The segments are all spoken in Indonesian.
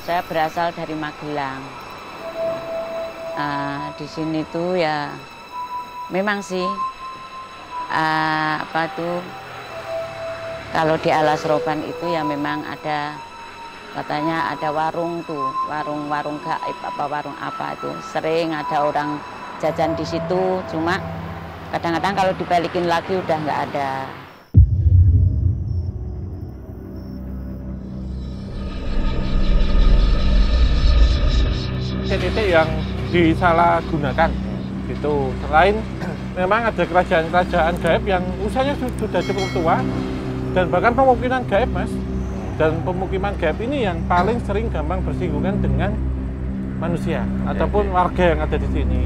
Saya berasal dari Magelang. Di sini tuh ya memang sih kalau di Alas Roban itu ya memang ada, katanya ada warung tuh, warung gaib apa warung apa itu. Sering ada orang jajan di situ, cuma kadang-kadang kalau dibalikin lagi udah nggak ada. Titik yang disalahgunakan gitu. Selain memang ada kerajaan-kerajaan gaib yang usianya sudah cukup tua dan bahkan pemukiman gaib, Mas. Dan pemukiman gaib ini yang paling sering gampang bersinggungan dengan manusia ataupun warga yang ada di sini.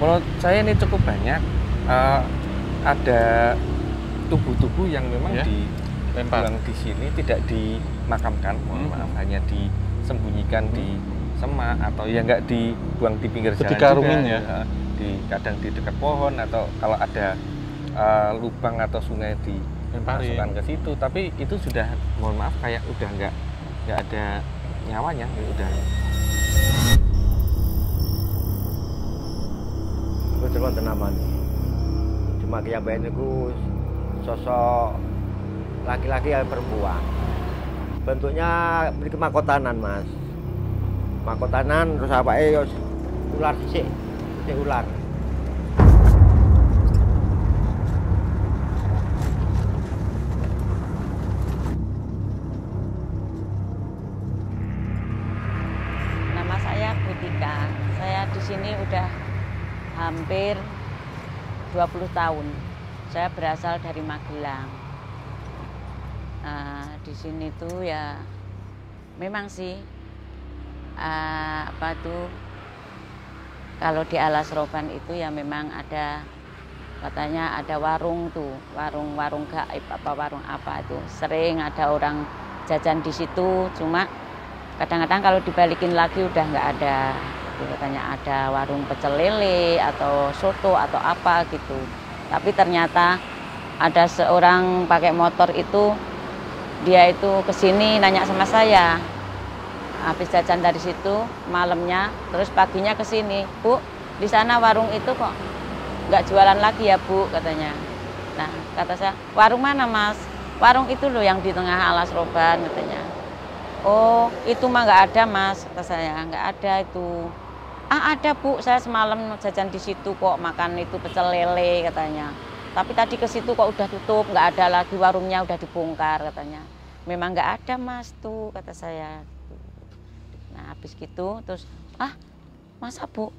Menurut saya ini cukup banyak, ada tubuh-tubuh yang memang dibuang di sini, tidak dimakamkan, maaf, hanya disembunyikan di semak atau ya nggak dibuang di pinggir jalan dikarungin juga, kadang di dekat pohon atau kalau ada lubang atau sungai dimasukkan ke situ. Tapi itu sudah, mohon maaf, kayak udah nggak ada nyawanya, udah. Aku cuma tenaman. Cuma keyabayan itu sosok laki-laki yang perempuan. Bentuknya memiliki makotanan, Mas. Makotanan terus apa ular sih ular. Nama saya Butika. Saya di sini udah hampir 20 tahun. Saya berasal dari Magelang. Di sini tuh ya memang sih kalau di Alas Roban itu ya memang ada, katanya ada warung tuh, warung gaib apa warung apa itu. Sering ada orang jajan di situ, cuma kadang-kadang kalau dibalikin lagi udah nggak ada. Katanya ada warung pecel lele atau soto atau apa gitu. Tapi ternyata ada seorang pakai motor itu, dia itu kesini nanya sama saya. Habis jajan dari situ malamnya, terus paginya kesini, Bu, di sana warung itu kok nggak jualan lagi ya, Bu, katanya. Nah, kata saya, warung mana, Mas? Warung itu loh yang di tengah Alas Roban, katanya. Oh, itu mah nggak ada, Mas, kata saya, nggak ada itu. Ada, Bu, saya semalam jajan di situ kok, makan itu pecel lele, katanya. Tapi tadi ke situ kok udah tutup, nggak ada lagi, warungnya udah dibongkar, katanya. Memang nggak ada, Mas, tuh, kata saya. Nah, habis gitu, terus, masa, Bu?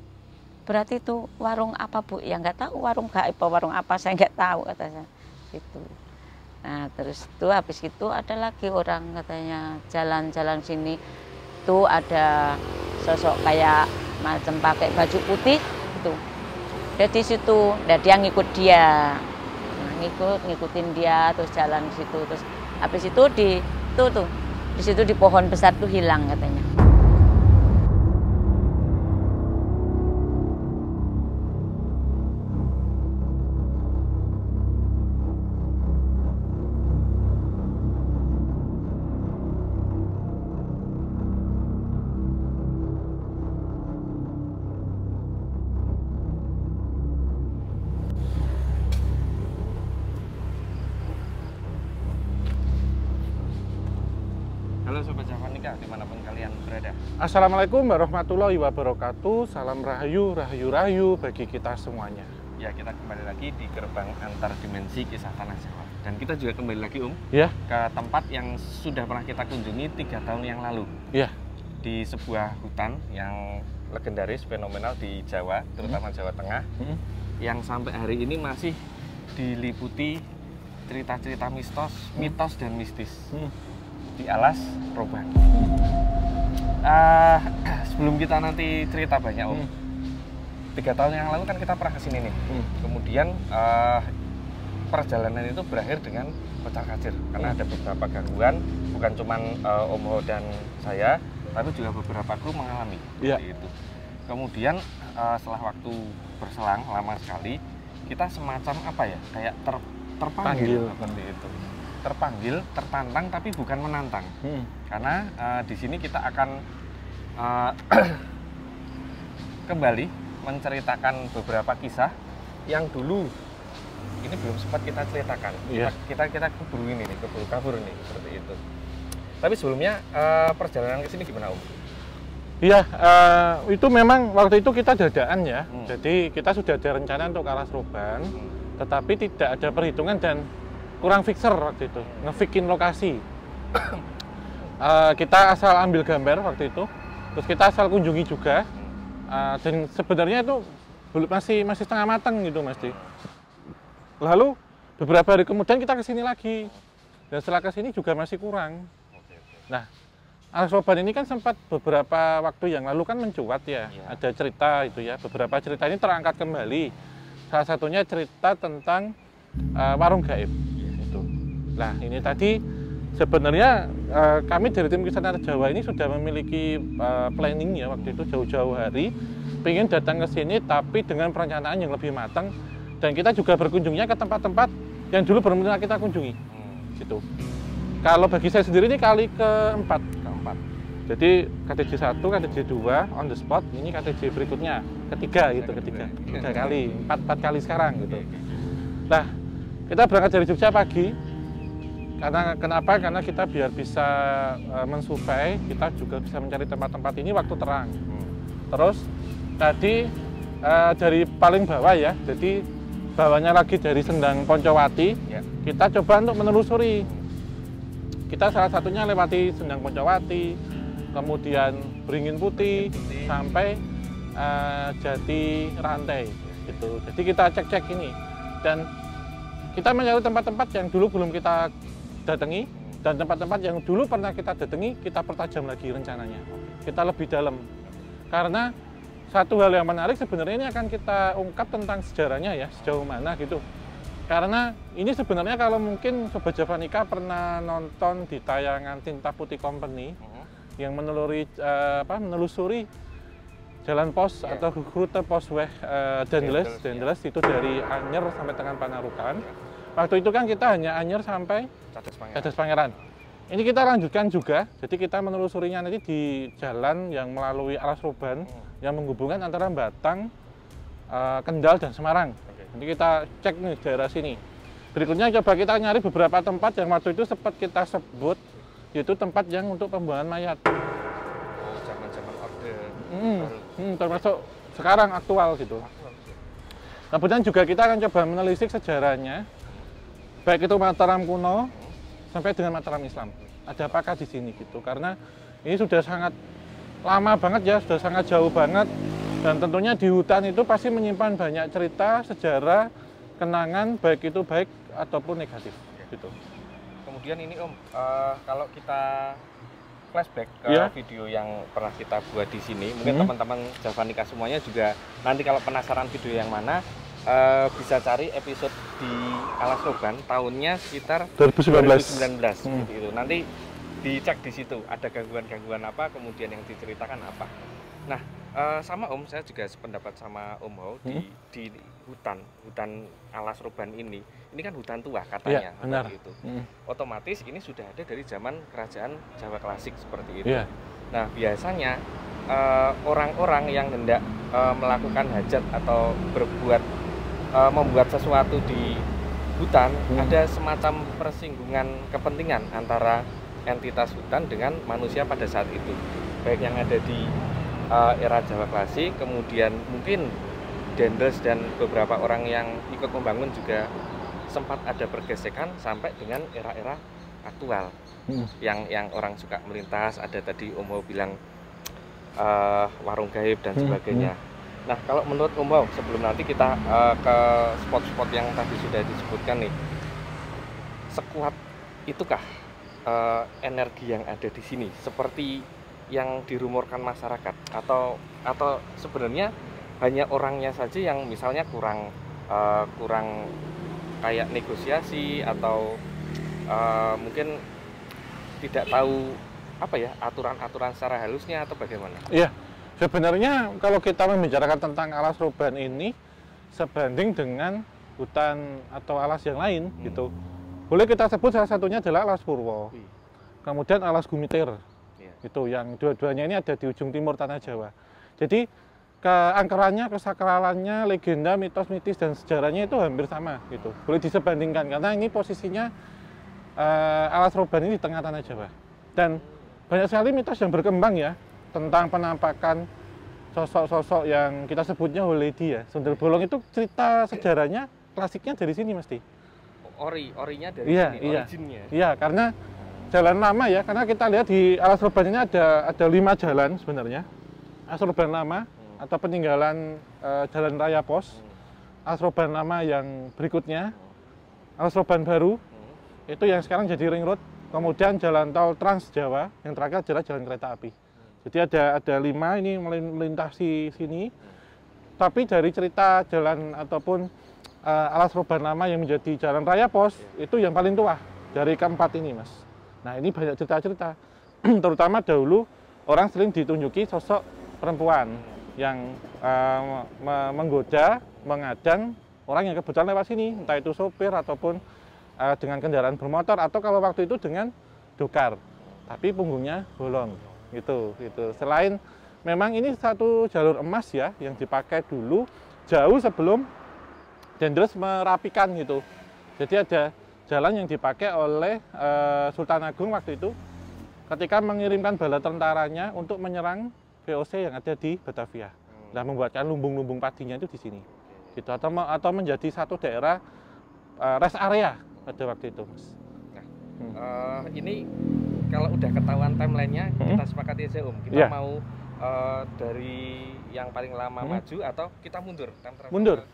Berarti itu warung apa, Bu? Ya nggak tahu, warung gaib apa warung apa, saya nggak tahu, kata saya. Gitu. Nah, terus itu habis itu ada lagi orang, katanya, jalan-jalan sini, tuh ada sosok kayak macam pakai baju putih itu. Dia di situ, dan dia ngikut dia. Nah, ngikutin dia terus jalan di situ, terus habis itu di situ di pohon besar tuh hilang, katanya. Halo Sobat Javanika, dimanapun kalian berada. Assalamualaikum warahmatullahi wabarakatuh. Salam rahayu, rahayu bagi kita semuanya. Ya, kita kembali lagi di gerbang antar dimensi kisah tanah Jawa. Dan kita juga kembali lagi, ya, ke tempat yang sudah pernah kita kunjungi 3 tahun yang lalu. Ya. Di sebuah hutan yang legendaris, fenomenal di Jawa, terutama Jawa Tengah, yang sampai hari ini masih diliputi cerita-cerita mitos dan mistis. Di Alas Roban. Sebelum kita nanti cerita banyak, 3 tahun yang lalu kan kita pernah kesini nih. Kemudian perjalanan itu berakhir dengan pecah kacir karena ada beberapa gangguan, bukan cuma Om Ho dan saya, tapi juga beberapa kru mengalami seperti itu. Kemudian setelah waktu berselang lama sekali, kita semacam apa ya, kayak terpanggil seperti itu. Terpanggil, tertantang, tapi bukan menantang. Karena di sini kita akan kembali menceritakan beberapa kisah yang dulu ini belum sempat kita ceritakan. Kita keburu ini nih, keburu kabur nih, seperti itu. Tapi sebelumnya perjalanan ke sini gimana, Om? Iya, itu memang waktu itu kita dadaan ya. Jadi kita sudah ada rencana untuk ke Alas Roban, tetapi tidak ada perhitungan dan kurang fixer waktu itu, ngefikin lokasi. Kita asal ambil gambar waktu itu, terus kita asal kunjungi juga. Dan sebenarnya itu masih setengah matang gitu, Mas Di. Lalu beberapa hari kemudian kita kesini lagi, dan setelah kesini juga masih kurang. Nah, Alas Roban ini kan sempat beberapa waktu yang lalu kan mencuat ya, ada cerita itu ya, beberapa cerita ini terangkat kembali. Salah satunya cerita tentang warung gaib. Itu. Nah, ini tadi sebenarnya kami dari tim Kisah Jawa ini sudah memiliki planning ya waktu itu jauh-jauh hari, pengen datang ke sini tapi dengan perencanaan yang lebih matang, dan kita juga berkunjungnya ke tempat-tempat yang dulu belum pernah kita kunjungi. Gitu. Kalau bagi saya sendiri ini kali keempat. Jadi KTJ 1, KTJ 2 on the spot, ini KTJ berikutnya, ketiga gitu, ketiga kali, empat kali sekarang gitu. Nah, kita berangkat dari Jogja pagi, kenapa? Karena kita biar bisa mensurvei, kita juga bisa mencari tempat-tempat ini waktu terang. Terus tadi dari paling bawah ya, jadi bawahnya lagi dari Sendang Poncowati, kita coba untuk menelusuri. Kita salah satunya lewati Sendang Poncowati, kemudian Beringin Putih, sampai Jati Rantai gitu. Jadi kita cek-cek ini dan kita mencari tempat-tempat yang dulu belum kita datangi, dan tempat-tempat yang dulu pernah kita datangi kita pertajam lagi rencananya. Kita lebih dalam. Karena satu hal yang menarik sebenarnya ini akan kita ungkap tentang sejarahnya ya, sejauh mana gitu. Karena ini sebenarnya kalau mungkin Sobat Javanica pernah nonton di tayangan Tinta Putih Company yang menelusuri jalan pos atau rute posweg Dendels itu dari Anyer sampai dengan Panarukan. Waktu itu kan kita hanya Anyer sampai Cadas Pangeran. Ini kita lanjutkan juga, jadi kita menelusurinya nanti di jalan yang melalui Alas Roban yang menghubungkan antara Batang, Kendal dan Semarang. Nanti kita cek nih daerah sini. Berikutnya coba kita nyari beberapa tempat yang waktu itu sempat kita sebut, yaitu tempat yang untuk pembuangan mayat. Oh, zaman-zaman orde. Termasuk sekarang aktual gitu. Kemudian juga kita akan coba menelisik sejarahnya, baik itu Mataram kuno sampai dengan Mataram Islam. Ada apakah di sini gitu? Karena ini sudah sangat lama banget ya, sudah sangat jauh banget. Dan tentunya di hutan itu pasti menyimpan banyak cerita, sejarah, kenangan, baik itu baik ataupun negatif. Gitu. Kemudian ini Om, kalau kita flashback ke video yang pernah kita buat di sini, mungkin teman-teman Javanica semuanya juga nanti kalau penasaran video yang mana, bisa cari episode di Alas Roban tahunnya sekitar 2019. Gitu. Nanti dicek di situ ada gangguan-gangguan apa, kemudian yang diceritakan apa. Nah, sama Om, saya juga sependapat sama Om Ho di hutan Alas Roban ini kan hutan tua katanya, benar. Itu. Otomatis ini sudah ada dari zaman kerajaan Jawa Klasik seperti itu. Nah, biasanya orang-orang yang hendak melakukan hajat atau membuat sesuatu di hutan, ada semacam persinggungan kepentingan antara entitas hutan dengan manusia pada saat itu, baik yang ada di era Jawa Klasik, kemudian mungkin Dendels dan beberapa orang yang ikut membangun juga sempat ada pergesekan sampai dengan era-era aktual yang orang suka melintas. Ada tadi Om Ho bilang warung gaib dan sebagainya. Nah, kalau menurut Om Ho, sebelum nanti kita ke spot-spot yang tadi sudah disebutkan nih, sekuat itukah energi yang ada di sini seperti yang dirumorkan masyarakat, atau sebenarnya hanya orangnya saja yang misalnya kurang kayak negosiasi atau mungkin tidak tahu apa ya aturan-aturan secara halusnya atau bagaimana? Iya, Sebenarnya kalau kita membicarakan tentang alas roban ini sebanding dengan hutan atau alas yang lain gitu. Boleh kita sebut salah satunya adalah alas Purwo. Kemudian alas Gumitir. Itu yang dua-duanya ini ada di ujung timur tanah Jawa. Jadi keangkerannya, kesakralannya, legenda, mitos, mitis dan sejarahnya itu hampir sama gitu. Boleh disebandingkan karena ini posisinya alas roban ini di tengah tanah Jawa. Dan banyak sekali mitos yang berkembang ya tentang penampakan sosok-sosok yang kita sebutnya Holedi ya. Sundel Bolong itu cerita sejarahnya klasiknya dari sini mesti. Orinya dari Iya, sini, iya. originnya. Iya, karena jalan lama ya, karena kita lihat di alas roban ini ada 5 jalan sebenarnya. Alas roban lama atau peninggalan jalan raya pos. Alas roban lama yang berikutnya, alas roban baru, itu yang sekarang jadi ring road. Kemudian jalan tol Trans Jawa, yang terakhir adalah jalan kereta api. Jadi ada 5 ini melintasi sini. Tapi dari cerita jalan ataupun alas roban lama yang menjadi jalan raya pos, itu yang paling tua dari keempat ini, Mas. Nah, ini banyak cerita-cerita. Terutama dahulu orang sering ditunjuki sosok perempuan yang menggoda, mengadang orang yang kebetulan lewat sini, entah itu sopir ataupun dengan kendaraan bermotor atau kalau waktu itu dengan dokar, tapi punggungnya bolong, gitu. Selain memang ini satu jalur emas ya yang dipakai dulu jauh sebelum Dendels merapikan gitu. Jadi ada jalan yang dipakai oleh Sultan Agung waktu itu ketika mengirimkan bala tentaranya untuk menyerang VOC yang ada di Batavia. Nah, membuatkan lumbung-lumbung padinya itu di sini. Gitu atau menjadi satu daerah rest area pada waktu itu, Mas. Nah, ini kalau udah ketahuan timelinenya, kita sepakati aja Om. Kita mau dari yang paling lama maju atau kita mundur?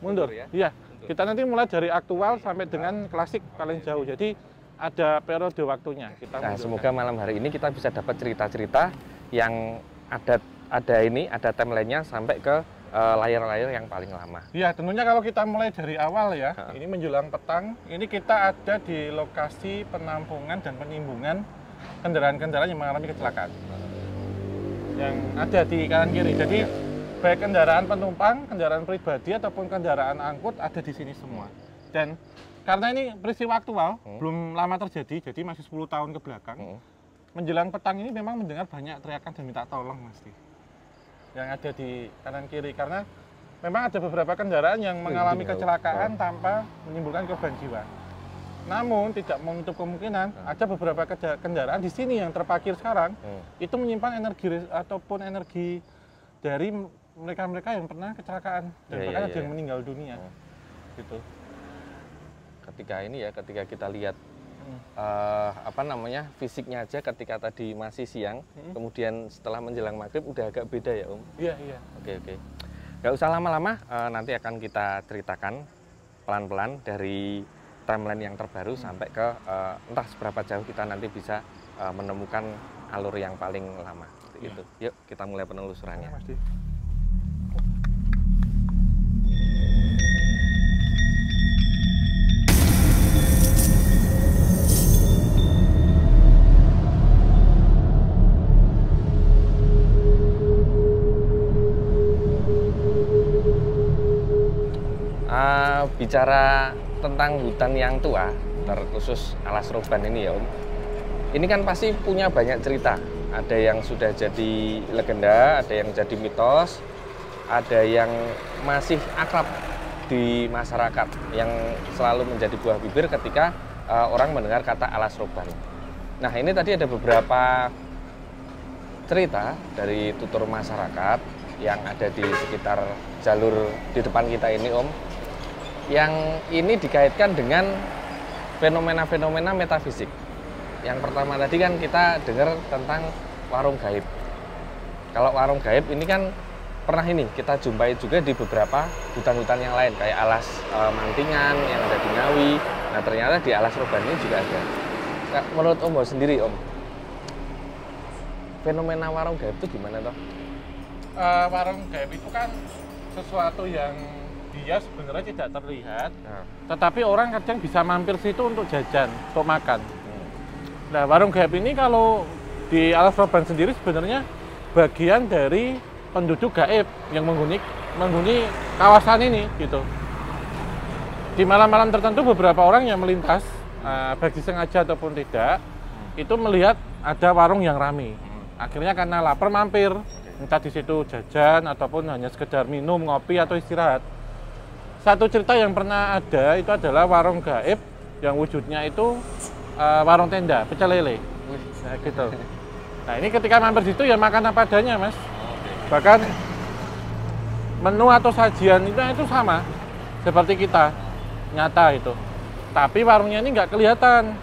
Mundur ya. Iya. Kita nanti mulai dari aktual sampai dengan klasik paling jauh. Jadi ada periode waktunya. Nah, semoga malam hari ini kita bisa dapat cerita-cerita yang ada timelinenya sampai ke layar-layar yang paling lama. Iya, tentunya kalau kita mulai dari awal ya, ini menjelang petang, ini kita ada di lokasi penampungan dan penimbungan kendaraan-kendaraan yang mengalami kecelakaan. Yang ada di kanan kiri. Jadi baik kendaraan penumpang, kendaraan pribadi ataupun kendaraan angkut ada di sini semua. Dan karena ini peristiwa aktual, belum lama terjadi, jadi masih 10 tahun ke belakang. Menjelang petang ini memang mendengar banyak teriakan dan minta tolong, Mas. Yang ada di kanan kiri karena memang ada beberapa kendaraan yang mengalami kecelakaan tanpa menimbulkan korban jiwa. Namun tidak menutup kemungkinan ada beberapa kendaraan di sini yang terparkir sekarang itu menyimpan energi ataupun energi dari mereka-mereka yang pernah kecelakaan dan bahkan ada yang meninggal dunia. Gitu. Ketika kita lihat fisiknya aja ketika tadi masih siang, kemudian setelah menjelang maghrib udah agak beda ya Om? Iya. Oke. Gak usah lama-lama, nanti akan kita ceritakan pelan-pelan dari timeline yang terbaru sampai ke entah seberapa jauh kita nanti bisa menemukan alur yang paling lama. Gitu. Yuk kita mulai penelusurannya. Bicara tentang hutan yang tua, terkhusus alas roban ini ya Om, ini kan pasti punya banyak cerita. Ada yang sudah jadi legenda, ada yang jadi mitos, ada yang masih akrab di masyarakat yang selalu menjadi buah bibir ketika orang mendengar kata alas roban. Nah, ini tadi ada beberapa cerita dari tutur masyarakat yang ada di sekitar jalur di depan kita ini Om, yang ini dikaitkan dengan fenomena-fenomena metafisik. Yang pertama tadi kan kita dengar tentang warung gaib. Kalau warung gaib ini kan pernah kita jumpai juga di beberapa hutan-hutan yang lain, kayak alas Mantingan yang ada di Ngawi. Nah, ternyata di alas roban ini juga ada. Nah, menurut Om sendiri Om, fenomena warung gaib itu gimana toh? Warung gaib itu kan sesuatu yang dia sebenarnya tidak terlihat, tetapi orang kadang bisa mampir situ untuk jajan, untuk makan. Nah, warung gaib ini kalau di alas roban sendiri sebenarnya bagian dari penduduk gaib yang menghuni kawasan ini gitu. Di malam-malam tertentu beberapa orang yang melintas, baik disengaja ataupun tidak, itu melihat ada warung yang ramai. Akhirnya karena lapar mampir, entah di situ jajan ataupun hanya sekedar minum, ngopi atau istirahat. Satu cerita yang pernah ada itu adalah warung gaib yang wujudnya itu warung tenda, pecel lele. Nah, gitu. Nah, ini ketika mampir situ ya makan apa adanya, Mas. Bahkan menu atau sajian itu sama seperti kita, nyata itu. Tapi warungnya ini nggak kelihatan.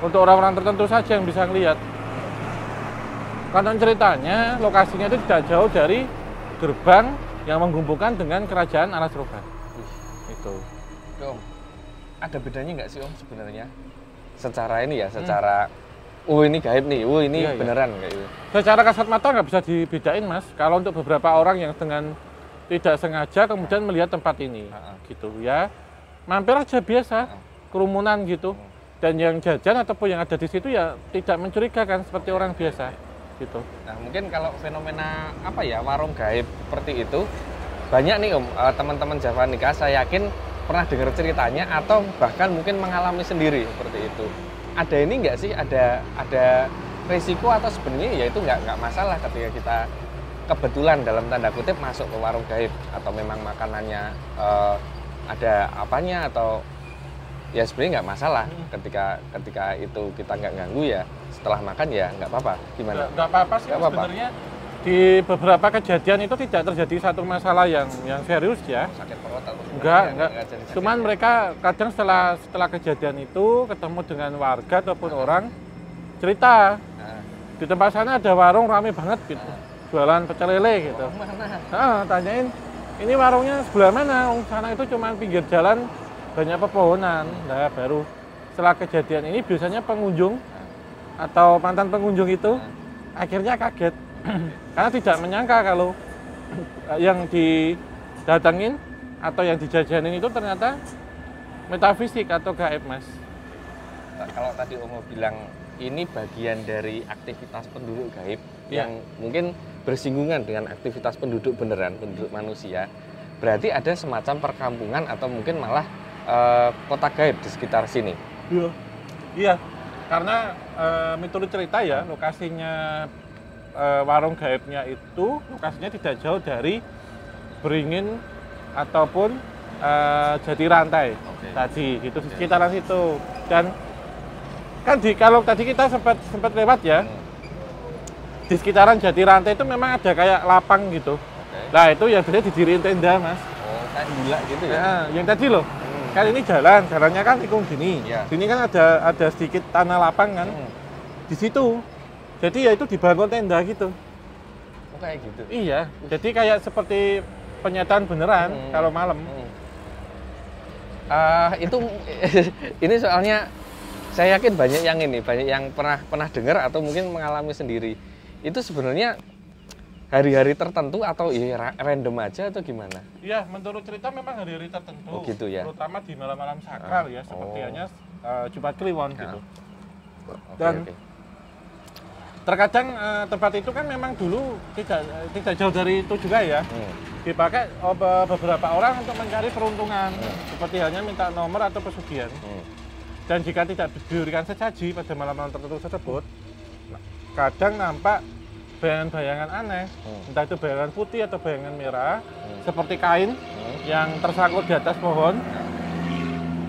Untuk orang-orang tertentu saja yang bisa ngelihat. Konon ceritanya lokasinya itu tidak jauh dari gerbang yang menghubungkan dengan kerajaan Alas Roban. Itu. Om, ada bedanya nggak sih Om sebenarnya? Secara ini ya, secara ini gaib nih, ini iya, beneran kayak gitu. Secara kasat mata nggak bisa dibedain, Mas. Kalau untuk beberapa orang yang dengan tidak sengaja kemudian melihat tempat ini, gitu ya, mampir aja biasa, kerumunan gitu. Dan yang jajan ataupun yang ada di situ ya tidak mencurigakan seperti orang biasa, gitu. Nah, mungkin kalau fenomena apa ya, warung gaib seperti itu banyak nih Om, teman-teman Javanica saya yakin pernah dengar ceritanya atau bahkan mungkin mengalami sendiri seperti itu. Ada ini nggak sih, ada risiko atau sebenarnya ya itu nggak masalah ketika kita kebetulan dalam tanda kutip masuk ke warung gaib atau memang makanannya ada apanya atau ya sebenarnya nggak masalah ketika itu kita nggak ganggu ya setelah makan ya nggak apa-apa. Gimana? Nggak apa-apa sih sebenarnya. Di beberapa kejadian itu tidak terjadi satu masalah yang serius ya. Sakit perut atau enggak. Cuman mereka kadang setelah kejadian itu ketemu dengan warga ataupun orang cerita. Di tempat sana ada warung rame banget gitu. Jualan pecel lele gitu. Tanyain, ini warungnya sebelah mana? Sana itu cuma pinggir jalan, banyak pepohonan. Nah, baru setelah kejadian ini biasanya pengunjung atau mantan pengunjung itu akhirnya kaget. Karena tidak menyangka kalau yang didatengin atau yang dijajanin itu ternyata metafisik atau gaib, Mas. Kalau tadi Om bilang ini bagian dari aktivitas penduduk gaib yang mungkin bersinggungan dengan aktivitas penduduk beneran, penduduk manusia, berarti ada semacam perkampungan atau mungkin malah kota gaib di sekitar sini. Iya, karena menurut cerita ya lokasinya warung gaibnya itu lokasinya tidak jauh dari Beringin ataupun Jati Rantai tadi gitu di sekitaran situ. Dan kan kalau tadi kita sempat lewat ya di sekitaran Jati Rantai itu memang ada kayak lapang gitu. Nah itu yang biasanya didiriin tenda, Mas. Oh, kayak gila gitu ya? Nah, yang tadi loh kan ini jalannya kan tikung gini. Sini kan ada sedikit tanah lapang kan di situ. Jadi ya itu dibangun tenda gitu. Oh kayak gitu? Iya, jadi kayak seperti penyataan beneran kalau malam. Itu ini soalnya saya yakin banyak yang pernah dengar atau mungkin mengalami sendiri. Itu sebenarnya hari-hari tertentu atau ya random aja atau gimana? Iya, menurut cerita memang hari-hari tertentu. Oh gitu ya. Terutama di malam-malam sakral ya, seperti hanya Jumat Kliwon gitu. Dan terkadang tempat itu kan memang dulu tidak jauh dari itu juga ya. Dipakai beberapa orang untuk mencari peruntungan, seperti hanya minta nomor atau pesugihan. Dan jika tidak diberikan sesaji pada malam-malam tertentu tersebut, kadang nampak bayangan-bayangan aneh, entah itu bayangan putih atau bayangan merah, seperti kain yang tersangkut di atas pohon.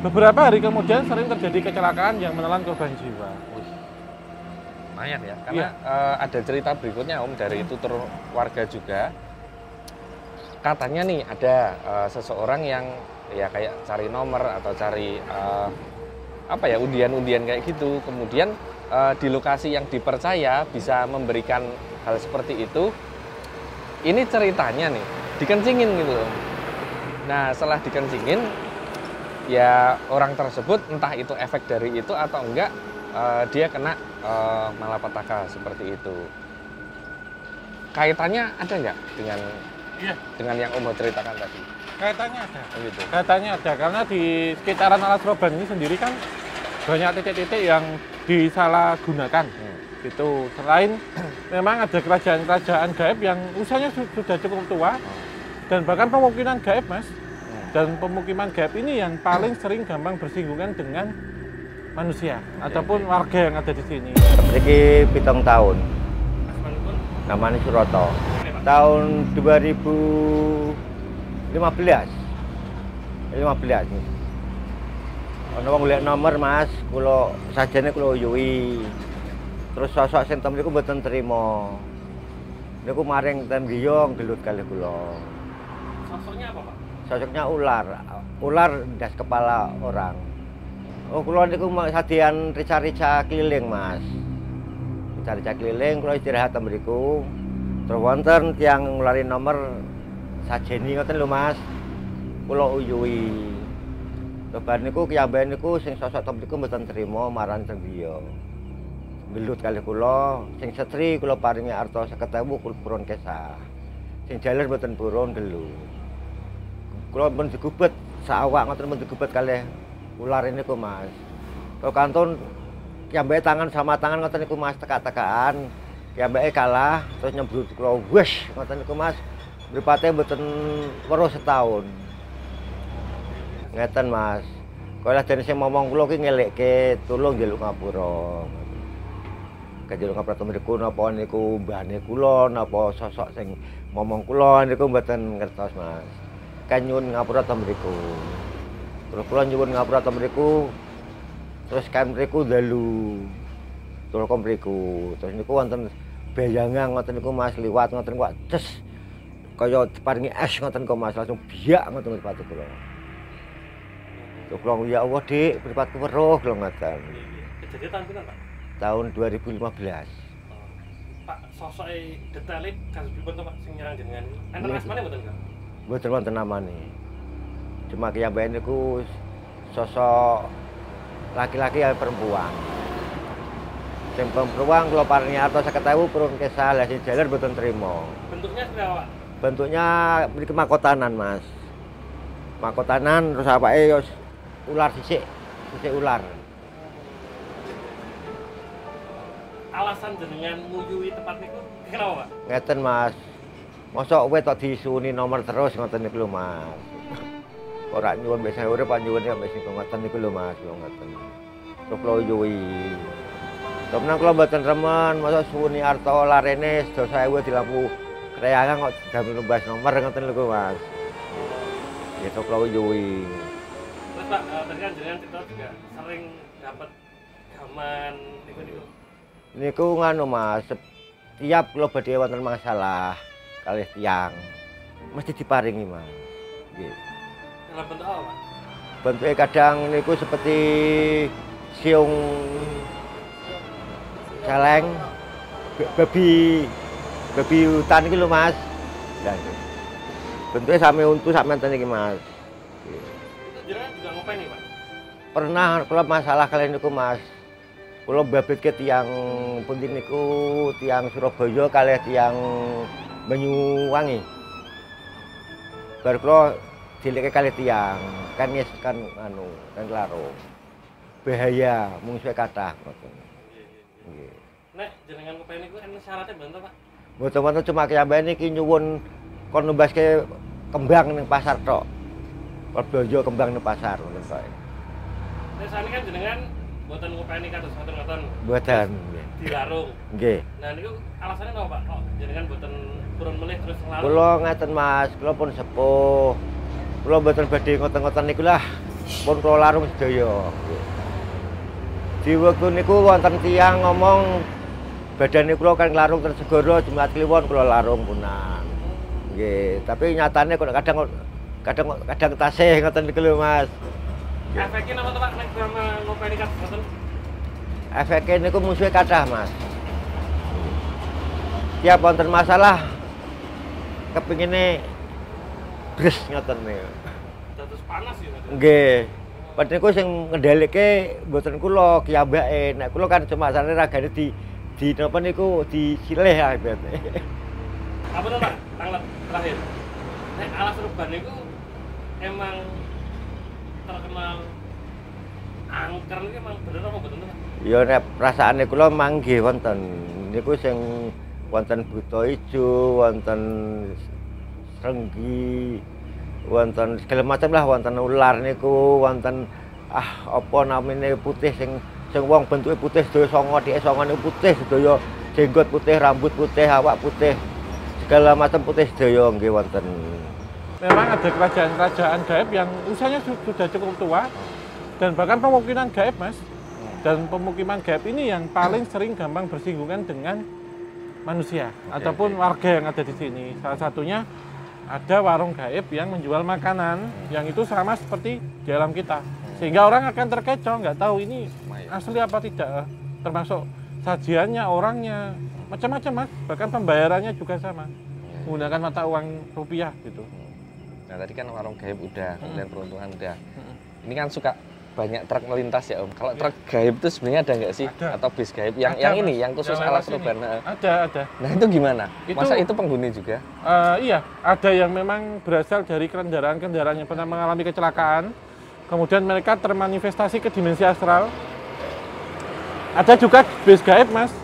Beberapa hari kemudian sering terjadi kecelakaan yang menelan korban jiwa. Lumayan ya, karena ada cerita berikutnya Om dari tutur warga juga. Katanya nih ada seseorang yang ya kayak cari nomor atau cari undian-undian kayak gitu. Kemudian di lokasi yang dipercaya bisa memberikan hal seperti itu. Ini ceritanya nih dikencingin gitu Om. Nah setelah dikencingin ya orang tersebut entah itu efek dari itu atau enggak dia kena malapetaka seperti itu. Kaitannya ada nggak dengan yang Om ceritakan tadi? Kaitannya ada. Oh, gitu. Kaitannya ada karena di sekitaran Alas Roban ini sendiri kan banyak titik-titik yang disalahgunakan Gitu. Selain memang ada kerajaan-kerajaan gaib yang usianya sudah cukup tua dan bahkan pemukiman gaib, Mas. Dan pemukiman gaib ini yang paling sering gampang bersinggungan dengan manusia ataupun warga yang ada di sini. Memiliki 7 tahun. Namanya Suroto. Tahun 2015. 15. Ono wong golek nomor, Mas, kula sajane kula uyuhi. Terus sosok sing tem niku mboten trima. Niku maring ten Giyong gelut kalih kula. Sosoknya apa, Pak? Sosoknya ular. Ular ndas kepala orang. Oh, kula niku sadian rica-rica keliling, Mas. Rica-rica keliling kula istirahat ten mriku. Terus wonten tiyang ngulari nomor sajeni ngoten lho, Mas. Kula uyuhi. Lebar niku kiyambake niku sing sosok tem niku mboten trima marang ten Giyong. Gelut kalih kula, sing setri kula paringi arta 50.000 kula purun kesah. Sing jaler mboten purun gelut. Kula pun digubet saawak ngoten pun digubet kalih ular niku, Mas. Kula kantun kiambake tangan sama tangan ngoten niku, Mas, tekak-tekaan. Kiambake kalah terus nyembrut kula wes ngoten niku, Mas. Mripate mboten weruh setahun. Ngeten, Mas. Kala dene sing momong kula ki ngelekke tulung njaluk ngapura. Kajeluk ngapura mriku napa niku mbahne kula napa sosok sing momong kula niku mboten ngertos, Mas. Kan nyuwun ngapura ta mriku. Terus kula nyuwun ngapura ta mriku. Terus kan mriku dalu. Terus mriku. Terus niku wonten bayangan ngoten niku, Mas, liwat ngoten kok ces. Kaya diparingi es ngoten kok, Mas, langsung biak ngoten mripate kula. Terus kula ya Allah, Dik, mripatku weruh kula ngoten. Kejadian tahun pinten, Pak? Tahun 2015. Pak, sosoknya detailnya kasus pripun to, Pak, sing nyerang jenengan? Enten asmane mboten, Kak? Mboten wonten namane. Cuma kiyambake niku sosok laki-laki ya perempuan. Sing perempuan kula paringi arta 50.000 purun kesah, lah sing jaler mboten trima. Bentuknya seperti apa, Pak? Bentuknya mriki makotanan, Mas. Makotanan terus apake yo ular sisik ular. Alasan jenengan nguyuhi tempat niku kenapa, Pak? Ngeten, Mas. Mosok kowe tok disuni nomor terus ngoten niku lho, Mas. Ora nyuwun mbek urip pak nyuwun ya mbek sing ngoten niku lho, Mas, kula ngoten. Terus kula uyuhi. Temen kula mboten remen, mosok suwuni arta larene 12.000 di lampu kreangan kok damel numbas nomor ngoten lho, Mas. Ya tok kula uyuhi. Terus Pak, tadi kan jenengan cerita juga sering dapat gaman niku. Niku nganu, Mas, setiap kula badhe wonten masalah kalih tiyang mesti diparingi, Mas. Nggih. Dalam bentuk apa, Pak? Bentuknya kadang niku seperti siung celeng, babi hutan iki lho, Mas. Lah iki. Bentuknya sami untu sak menten iki, Mas. Jenengan juga ngapain nih, Pak? Pernah kula masalah kalian niku, Mas. Kula babetke tiyang pundi niku, tiyang Surabaya kalih tiyang Banyuwangi. Bar kula dileke kalih tiyang, kan anu, kan larung. Bahaya mungsuhe kathah ngoten. Nggih. Nek jenengan kepen niku enten syaratnya mboten, Pak? Mboten wonten cuma kiyambake niki nyuwun kon numbaske kembang ning pasar tok. Kon blanja kembang ning pasar ngoten kok. Nek sakniki kan jenengan mboten ngopeni kados ngoten-ngoten. Mboten. Dilarung. Nggih. Nah niku alasannya napa, Pak? Kok jenengan mboten purun melih terus nglarung? Kula ngeten, Mas, kula pun sepuh. Kula mboten badhe ngoten-ngoten niku lah. Pun kula larung sedaya. Di wektu niku wonten tiyang ngomong badan kula kan nglarung ten segara Jumat Kliwon kula larung punan. Nggih, tapi nyatane kok kadang tasih ngoten niku lho, Mas. Efeknya napa to, Pak, nek drama ngopeni kados ngoten? Efeknya niku musuhe kathah, Mas. Tiap wonten masalah kepingine bres ngoten niku. Dados panas ya, Mas. Nggih. Padahal niku sing ngendhalike mboten kula kiyambake. Nek kula kan cuma asale ragane di napa niku disilih abete. Apa to, Pak? Tanglet terakhir. Nek alas Ruban niku emang terkenal angker niku emang bener apa mboten, Pak? Ya nek perasaane kula manggih wonten. Niku sing wonten buta ijo, wonten srenggi, wonten segala macam lah, wonten ular niku, wonten apa namine putih sing wong bentuke putih sedaya songo, dhek songone putih sedaya, jenggot putih, rambut putih, awak putih. Segala macam putih sedaya nggih wonten. Memang ada kerajaan-kerajaan gaib yang usianya sudah cukup tua dan bahkan pemukiman gaib, Mas. Dan pemukiman gaib ini yang paling sering gampang bersinggungan dengan manusia ataupun warga yang ada di sini. Salah satunya ada warung gaib yang menjual makanan yang itu sama seperti di alam kita. Sehingga orang akan terkecoh, nggak tahu ini asli apa tidak. Termasuk sajiannya, orangnya, macam-macam, Mas. Bahkan pembayarannya juga sama. Menggunakan mata uang rupiah gitu. Nah tadi kan warung gaib udah, kemudian peruntungan udah. Ini kan suka banyak truk melintas ya Om. Kalau truk gaib itu sebenarnya ada nggak sih? Ada. Atau bis gaib yang ini, yang khusus yang alat lewat sini. perubahan? Ada. Nah itu gimana? Itu- Masa itu penghuni juga? Iya, ada yang memang berasal dari kendaraan-kendaraan yang pernah mengalami kecelakaan. Kemudian mereka termanifestasi ke dimensi astral. Ada juga bis gaib, Mas.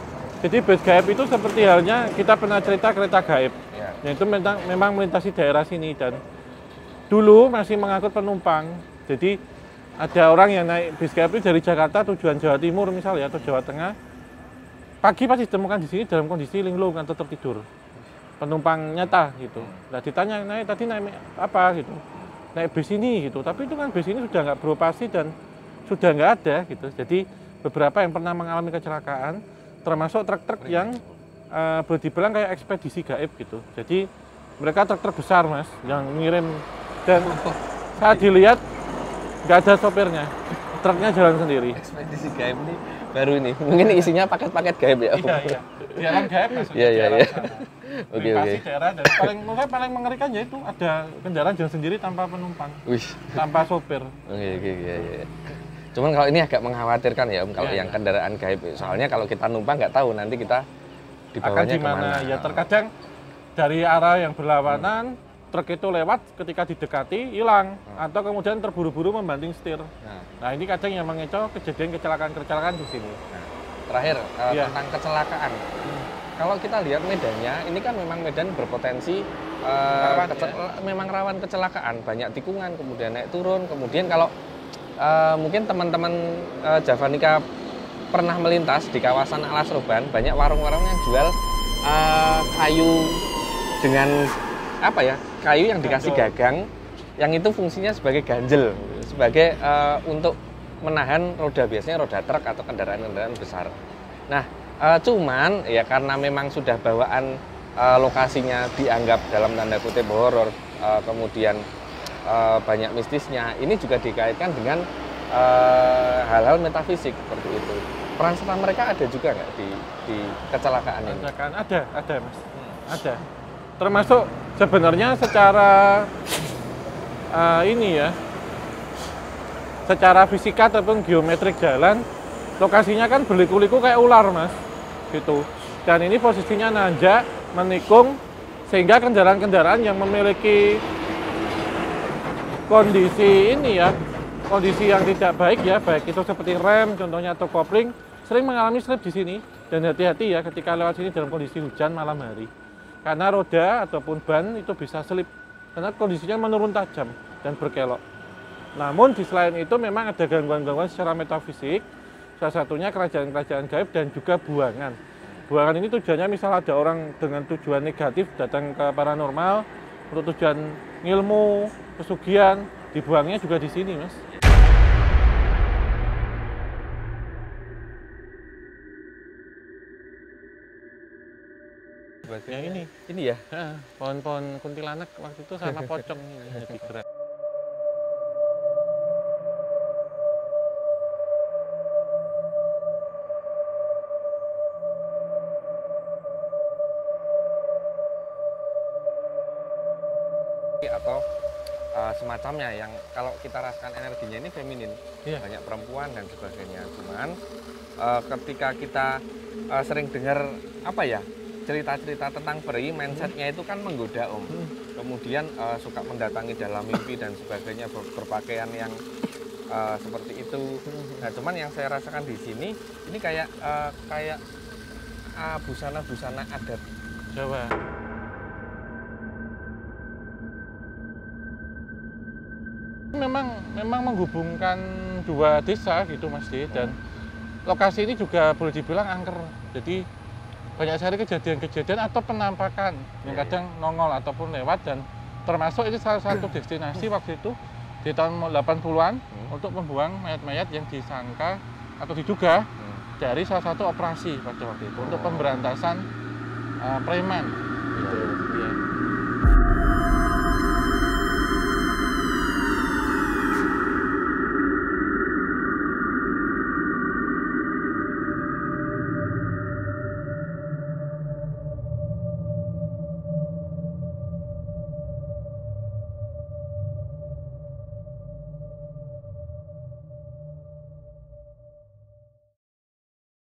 Jadi bis gaib itu seperti halnya kita pernah cerita kereta gaib. Ya. Yang itu memang melintasi daerah sini dan dulu masih mengangkut penumpang. Jadi ada orang yang naik bis gaib itu dari Jakarta tujuan Jawa Timur misalnya atau Jawa Tengah. Pagi pasti ditemukan di sini dalam kondisi linglung atau tertidur. Penumpang nyata gitu. Nah ditanya tadi naik apa gitu. Naik bis ini gitu. Tapi itu kan bis ini sudah nggak beroperasi dan sudah nggak ada gitu. Jadi beberapa yang pernah mengalami kecelakaan, termasuk truk-truk yang boleh dibilang kayak ekspedisi gaib gitu. Jadi mereka truk-truk besar, Mas, yang ngirim dan saat dilihat nggak ada sopirnya, truknya jalan sendiri. Ekspedisi gaib ini baru ini. Mungkin isinya paket-paket gaib ya Om? Iya. Jalan gaib maksudnya. Iya. Oke. Melintasi daerah dan paling mengerikan yaitu ada kendaraan jalan sendiri tanpa penumpang, Wih. tanpa sopir. Oke. Cuman kalau ini agak mengkhawatirkan ya Om, kalau Iya. yang kendaraan gaib. Soalnya kalau kita numpang nggak tahu nanti kita Akan dibawanya di mana? kemana. Ya terkadang dari arah yang berlawanan truk itu lewat, ketika didekati hilang atau kemudian terburu-buru membanting setir. Nah ini kadang yang mengecoh kejadian kecelakaan di sini. Terakhir Iya. tentang kecelakaan. Kalau kita lihat medannya, ini kan memang medan berpotensi Rawan, memang rawan kecelakaan, banyak tikungan, kemudian naik turun, kemudian kalau mungkin teman-teman Javanica pernah melintas di kawasan Alas Roban, banyak warung-warung yang jual kayu dengan apa ya? Kayu yang dikasih gagang, yang itu fungsinya sebagai ganjel, sebagai untuk menahan roda, biasanya roda truk atau kendaraan-kendaraan besar. Nah, cuman ya karena memang sudah bawaan lokasinya dianggap dalam tanda kutip horor, kemudian banyak mistisnya, ini juga dikaitkan dengan hal-hal metafisik seperti itu. Peran serta mereka ada juga nggak di kecelakaan ini? Ada Mas. Ada. Termasuk sebenarnya secara ini ya, secara fisika ataupun geometrik jalan, lokasinya kan berliku-liku kayak ular, Mas. Gitu. Dan ini posisinya nanjak, menikung, sehingga kendaraan-kendaraan yang memiliki kondisi ini ya, kondisi yang tidak baik ya, baik itu seperti rem contohnya atau kopling, sering mengalami slip di sini. Dan hati-hati ya ketika lewat sini dalam kondisi hujan malam hari. Karena roda ataupun ban itu bisa slip karena kondisinya menurun tajam dan berkelok. Namun di selain itu memang ada gangguan-gangguan secara metafisik, salah satunya kerajaan-kerajaan gaib dan juga buangan. Buangan ini tujuannya misal ada orang dengan tujuan negatif datang ke paranormal untuk tujuan ilmu, pesugihan, dibuangnya juga di sini, Mas. Ya ini ya. Pohon-pohon kuntilanak waktu itu sama pocong ini jadi gerak. Atau semacamnya yang kalau kita rasakan energinya ini feminin, Iya. banyak perempuan dan sebagainya. Cuman ketika kita sering dengar apa ya, cerita-cerita tentang peri, mindsetnya itu kan menggoda Om. Kemudian suka mendatangi dalam mimpi dan sebagainya, berpakaian yang seperti itu. Nah, cuman yang saya rasakan di sini ini kayak busana-busana adat Jawa. Memang menghubungkan dua desa gitu Mas Di, dan lokasi ini juga boleh dibilang angker. Jadi banyak sekali kejadian-kejadian atau penampakan yang kadang nongol ataupun lewat, dan termasuk ini salah satu destinasi waktu itu di tahun 80-an untuk membuang mayat-mayat yang disangka atau diduga dari salah satu operasi pada waktu itu untuk pemberantasan preman gitu. Ya.